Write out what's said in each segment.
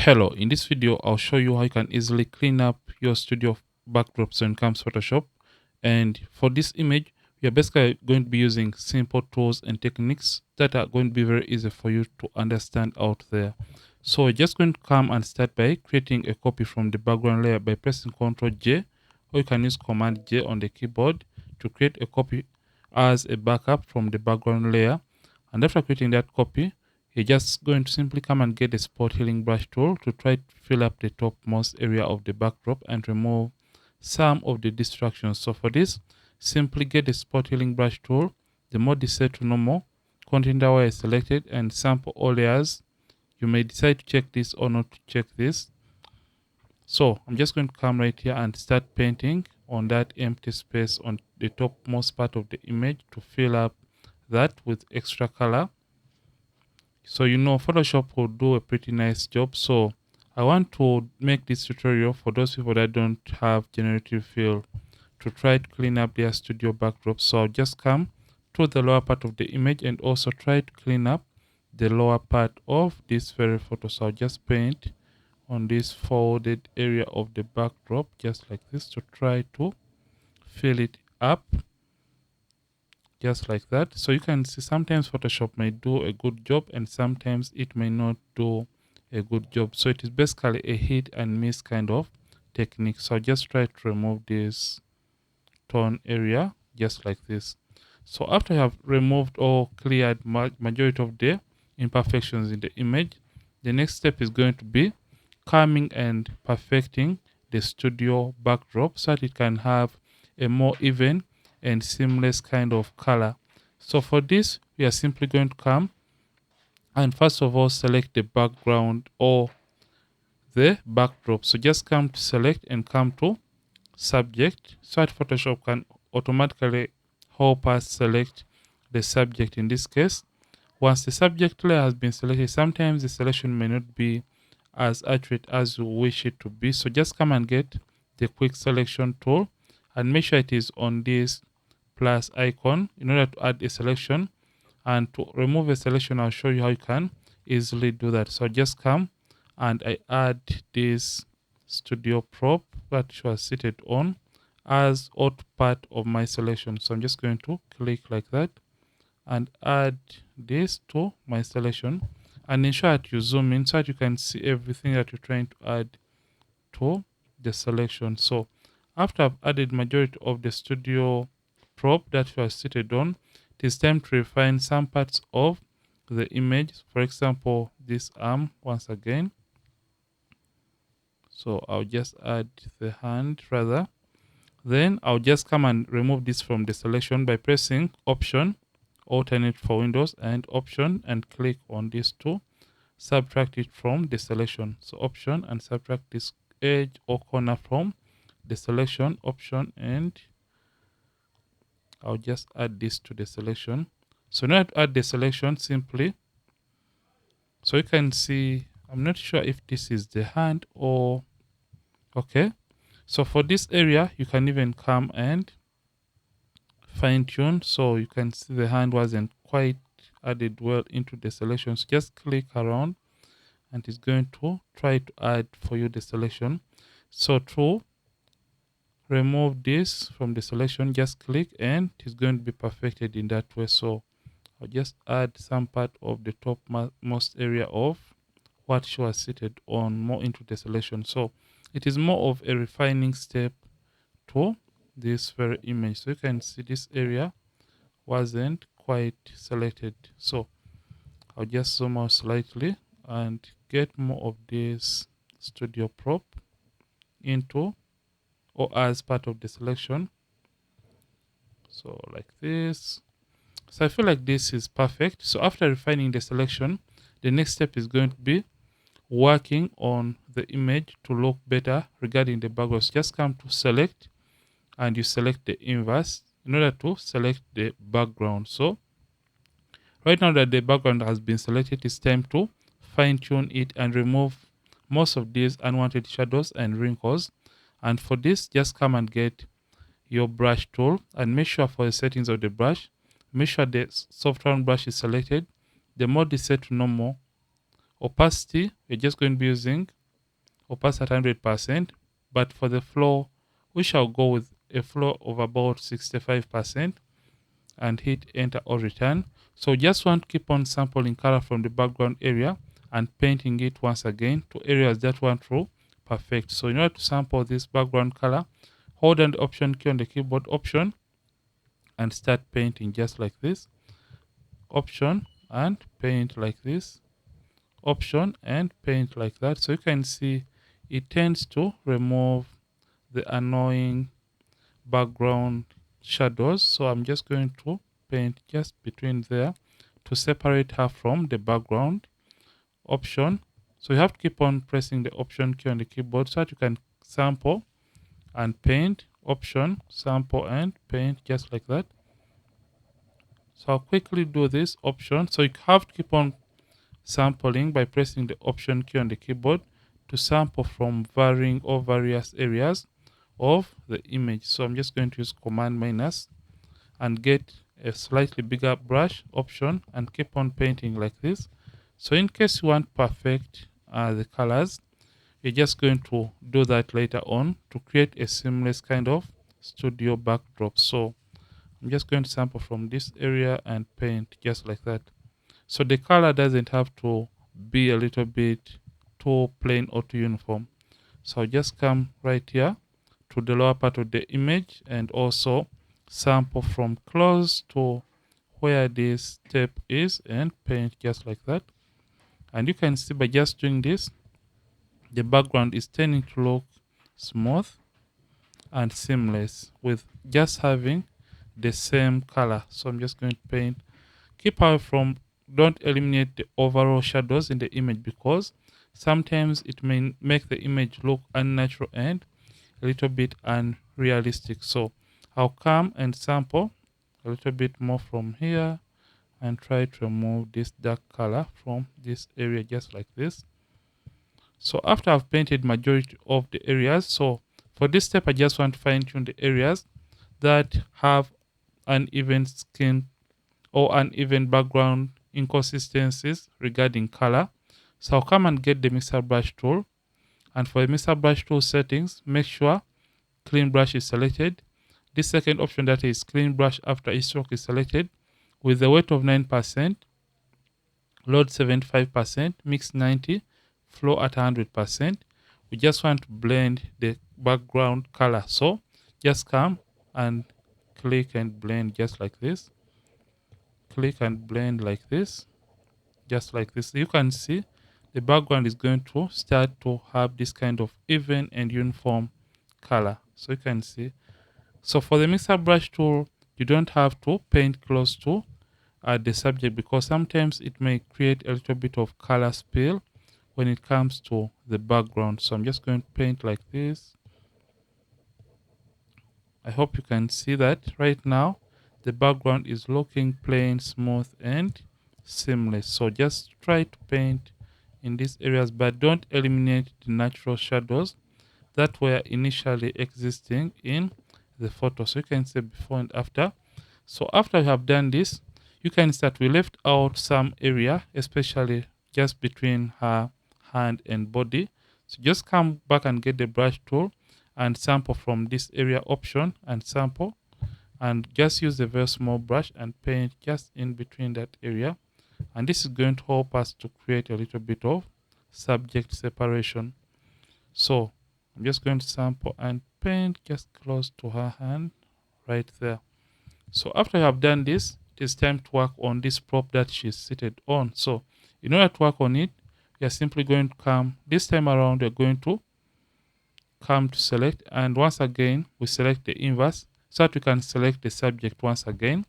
Hello, in this video I'll show you how you can easily clean up your studio backdrops when it comes to Photoshop. And for this image, we are basically going to be using simple tools and techniques that are going to be very easy for you to understand out there. So we're just going to come and start by creating a copy from the background layer by pressing Ctrl J, or you can use Command J on the keyboard to create a copy as a backup from the background layer. And after creating that copy, you're just going to simply come and get the spot healing brush tool to try to fill up the topmost area of the backdrop and remove some of the distractions. So for this, simply get the spot healing brush tool, the mode is set to normal, content wire is selected, and sample all layers. You may decide to check this or not to check this. So I'm just going to come right here and start painting on that empty space on the topmost part of the image to fill up that with extra color. So Photoshop will do a pretty nice job. So I want to make this tutorial for those people that don't have generative fill to try to clean up their studio backdrop. So I'll just come to the lower part of the image and also try to clean up the lower part of this very photo. So I'll just paint on this folded area of the backdrop just like this to try to fill it up just like that. So you can see sometimes Photoshop may do a good job and sometimes it may not do a good job. So it is basically a hit and miss kind of technique. So just try to remove this tone area just like this. So after you have removed or cleared majority of the imperfections in the image, the next step is going to be coming and perfecting the studio backdrop so that it can have a more even and seamless kind of color. So for this, we are simply going to come and first of all select the background or the backdrop. So just come to select and come to subject so that Photoshop can automatically help us select the subject in this case. Once the subject layer has been selected, sometimes the selection may not be as accurate as you wish it to be. So just come and get the quick selection tool and make sure it is on this plus icon in order to add a selection. And to remove a selection, I'll show you how you can easily do that. So just come and I add this studio prop that was seated on as auto part of my selection. So I'm just going to click like that and add this to my selection and ensure that you zoom in so that you can see everything that you're trying to add to the selection. So after I've added majority of the studio prop that you are seated on, it is time to refine some parts of the image. For example, this arm once again. So I'll just add the hand rather. Then I'll just come and remove this from the selection by pressing Option, alternate for Windows, and Option, and click on this to subtract it from the selection. So Option and subtract this edge or corner from the selection, Option, and I'll just add this to the selection. So now to add the selection simply, so you can see, I'm not sure if this is the hand or, okay. So for this area, you can even come and fine tune. So you can see the hand wasn't quite added well into the selection. So just click around and it's going to try to add for you the selection. So to remove this from the selection, just click and it's going to be perfected in that way. So I'll just add some part of the topmost area of what she was seated on more into the selection. So it is more of a refining step to this very image. So you can see this area wasn't quite selected. So I'll just zoom out slightly and get more of this studio prop into or as part of the selection. So like this. So I feel like this is perfect. So after refining the selection, the next step is going to be working on the image to look better regarding the background. So just come to select and you select the inverse in order to select the background. So right now that the background has been selected, it's time to fine tune it and remove most of these unwanted shadows and wrinkles. And for this, just come and get your brush tool and make sure for the settings of the brush, make sure the soft round brush is selected, the mode is set to normal, Opacity, we're just going to be using opacity at 100%, but for the flow, we shall go with a flow of about 65% and hit enter or return. So just want to keep on sampling color from the background area and painting it once again to areas that want to perfect. So in order to sample this background color, hold down the option key on the keyboard, option, and start painting just like this. Option and paint like this. Option and paint like that. So you can see it tends to remove the annoying background shadows. So I'm just going to paint just between there to separate her from the background. Option. So you have to keep on pressing the option key on the keyboard so that you can sample and paint. Option, sample and paint just like that. So I'll quickly do this option. So you have to keep on sampling by pressing the option key on the keyboard to sample from varying or various areas of the image. So I'm just going to use command minus and get a slightly bigger brush option and keep on painting like this. So in case you want perfect the colors, you're just going to do that later on to create a seamless kind of studio backdrop. So I'm just going to sample from this area and paint just like that. So the color doesn't have to be a little bit too plain or too uniform. So I'll just come right here to the lower part of the image and also sample from close to where this step is and paint just like that. And you can see by just doing this, the background is tending to look smooth and seamless with just having the same color. So I'm just going to paint. Keep away from, don't eliminate the overall shadows in the image because sometimes it may make the image look unnatural and a little bit unrealistic. So I'll come and sample a little bit more from here and try to remove this dark color from this area just like this. So after I've painted majority of the areas, so for this step I just want to fine tune the areas that have uneven skin or uneven background inconsistencies regarding color. So I'll come and get the mixer brush tool, and for the mixer brush tool settings, make sure clean brush is selected. This second option, that is clean brush after each stroke, is selected with the weight of 9%, load 75%, mix 90, flow at 100%. We just want to blend the background color. So just come and click and blend just like this. Click and blend like this, just like this. You can see the background is going to start to have this kind of even and uniform color. So you can see. So for the mixer brush tool, you don't have to paint close to the subject because sometimes it may create a little bit of color spill when it comes to the background. So I'm just going to paint like this. I hope you can see that right now the background is looking plain, smooth and seamless. So just try to paint in these areas, but don't eliminate the natural shadows that were initially existing in the photo. So you can see before and after. So after you have done this, you can start. We left out some area, especially just between her hand and body. So just come back and get the brush tool and sample from this area option and sample, and just use a very small brush and paint just in between that area. And this is going to help us to create a little bit of subject separation. So I'm just going to sample and paint just close to her hand right there. So after you have done this, it is time to work on this prop that she's seated on. So in order to work on it, we are simply going to come, this time around we're going to come to select, and once again we select the inverse so that we can select the subject once again.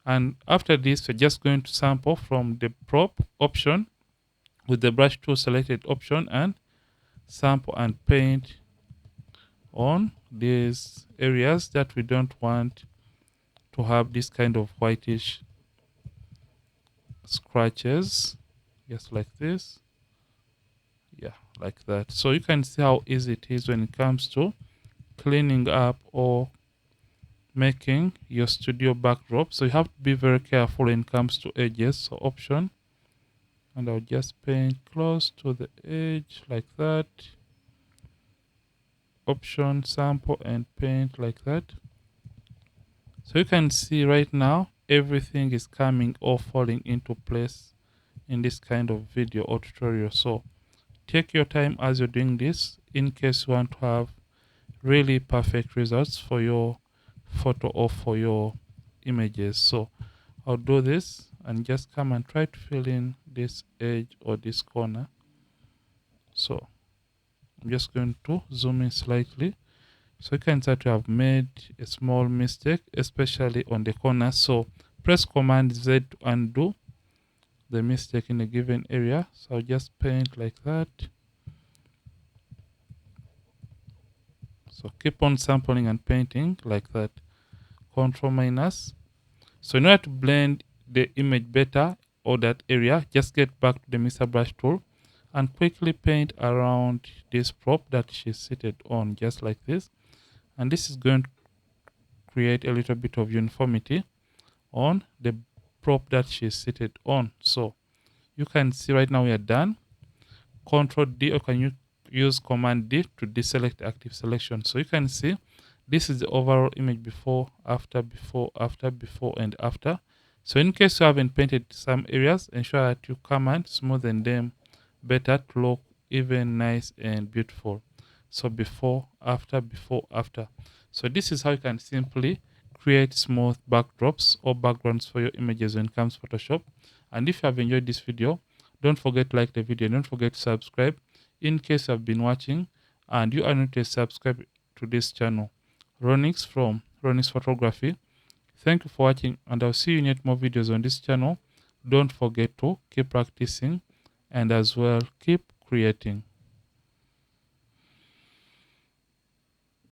And after this, we're just going to sample from the prop option with the brush tool selected option and sample and paint on these areas that we don't want to have this kind of whitish scratches, just like this. Yeah, like that. So you can see how easy it is when it comes to cleaning up or making your studio backdrop. So you have to be very careful when it comes to edges. So option and I'll just paint close to the edge like that. Option, sample, and paint like that. So you can see right now everything is coming or falling into place in this kind of video or tutorial. So take your time as you're doing this in case you want to have really perfect results for your photo or for your images. So I'll do this and just come and try to fill in this edge or this corner. So I'm just going to zoom in slightly. So you can start to have made a small mistake, especially on the corner. So press Command Z to undo the mistake in a given area. So I'll just paint like that. So keep on sampling and painting like that. Control minus. So in order to blend the image better or that area, just get back to the Mr. Brush tool and quickly paint around this prop that she's seated on, just like this. And this is going to create a little bit of uniformity on the prop that she's seated on. So you can see right now we are done. Control D, or can you use Command D to deselect active selection. So you can see this is the overall image before, after, before, after, before, and after. So in case you haven't painted some areas, ensure that you come and smoothen them better to look even nice and beautiful. So before, after, before, after. So this is how you can simply create smooth backdrops or backgrounds for your images when it comes to Photoshop. And if you have enjoyed this video, don't forget to like the video. Don't forget to subscribe in case you have been watching and you are not yet subscribed to this channel. Ronnix from Ronnix Photography. Thank you for watching, and I'll see you in yet more videos on this channel. Don't forget to keep practicing and as well keep creating.